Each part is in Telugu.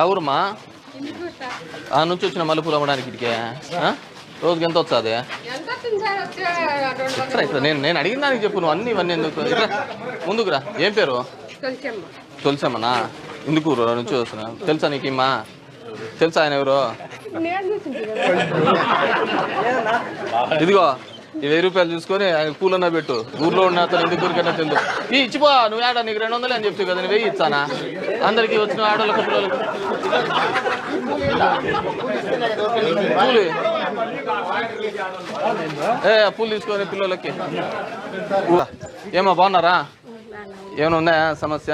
ఎవరుమా నుంచి వచ్చిన మల్లెపూలు అమ్మడానికి ఇటుకే రోజుకి ఎంత వస్తుంది? ఇక్కడ నేను అడిగిన దానికి చెప్పు. నువ్వు ఇవన్నీ ఎందుకు ముందుకురా. ఏం పేరు? తులసమ్మనా? ఇందుకూరు నుంచి వస్తున్నా. తెలుసా నీకు ఇమ్మా? తెలుసా ఆయన ఎవరు? ఇదిగో ఈ 1000 రూపాయలు చూసుకొని ఆయన పూలన్నా పెట్టు. ఊర్లో ఉన్న అతను ఎందుకు కన్నా తెలుసు. ఇచ్చిపో. నువ్వు ఆడ నీకు 200 అని చెప్తావు కదా, నేను 1000 ఇచ్చానా అందరికి వచ్చిన ఆడోళ్ళకి పిల్లలకు పూలు. పూలు తీసుకొని పిల్లలకి. ఏమో బాగున్నారా? ఏమైనా ఉన్నాయా సమస్య?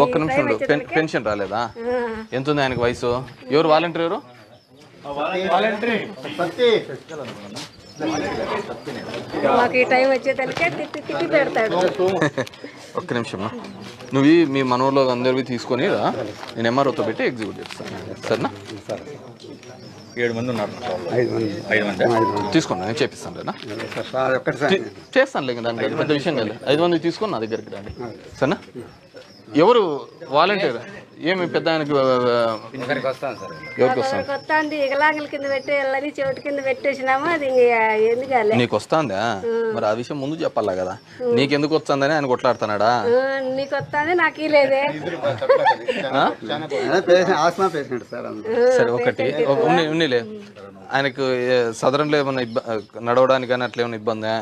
ఒక్క నిమిషం. పెన్షన్ రాలేదా? ఎంత ఉంది ఆయనకు వయసు? ఎవరు వాలంటీర్? ఎవరు ఒక్క నిమిషం. నువ్వు మీ మనోళ్ళు అందరివి తీసుకొని నేను ఎంఆర్ఓతో పెట్టి ఎగ్జిక్యూట్ చేస్తాను. సరేనా? 7 మంది ఉన్నారు. 5 మంది తీసుకోండి, నేను చేపిస్తాను. చేస్తాను లేక దానికి పెద్ద విషయం కాదు. 5 మంది తీసుకొని నా దగ్గరికి రండి. సరేనా? ఎవరు వాలంటీర్? ఏమి పెద్ద ఆయనకి ఎవరికి వస్తుంది? వికలాంగుల కింద పెట్టేయాలని చెవిటి కింద పెట్టేసినాము. అది ఎందుకు నీకు వస్తుందా? మరి ఆ విషయం ముందు చెప్పాలా కదా. నీకెందుకు వస్తుందని ఆయన కొట్లాడుతున్నాడా? నీకు వస్తుంది, నాకు లేదే. సరే ఒకటి ఉన్నిలే. ఆయనకు సదరంలో ఏమన్నా నడవడానికి కానీ అట్లా ఏమైనా ఇబ్బందా?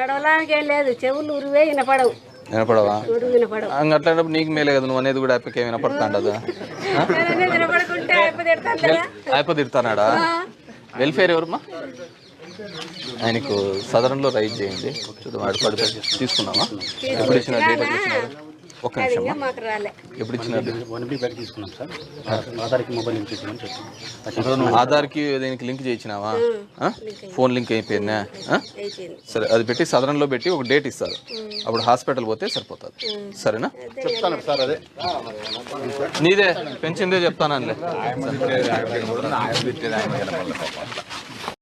నడవడానికి ఏం లేదు. చెవులు ఉరివే వినపడవు. వినపడవా? అట్లాంటప్పుడు నీకు మేలే కదా. నువ్వు అనేది కూడా అయిపోయి వినపడతా ఉండదు. అయిపోతాడా? వెల్ఫేర్ ఎవరమ్మా? ఆయనకు సదరంలో రైజ్ చేయండి. పడితే తీసుకున్నామా? ఎప్పుడు ఇచ్చిన డేట్ వచ్చినారు? ఒక్క నిమిషం. ఎప్పుడు ఇచ్చినారు? ఆధార్కి దీనికి లింక్ చేయించినావా? ఫోన్ లింక్ అయిపోయిందా? సరే, అది పెట్టి సదరంలో పెట్టి ఒక డేట్ ఇస్తారు. అప్పుడు హాస్పిటల్ పోతే సరిపోతుంది. సరేనా? చెప్తాను సార్. అదే నీదే పెన్షన్దే చెప్తాను.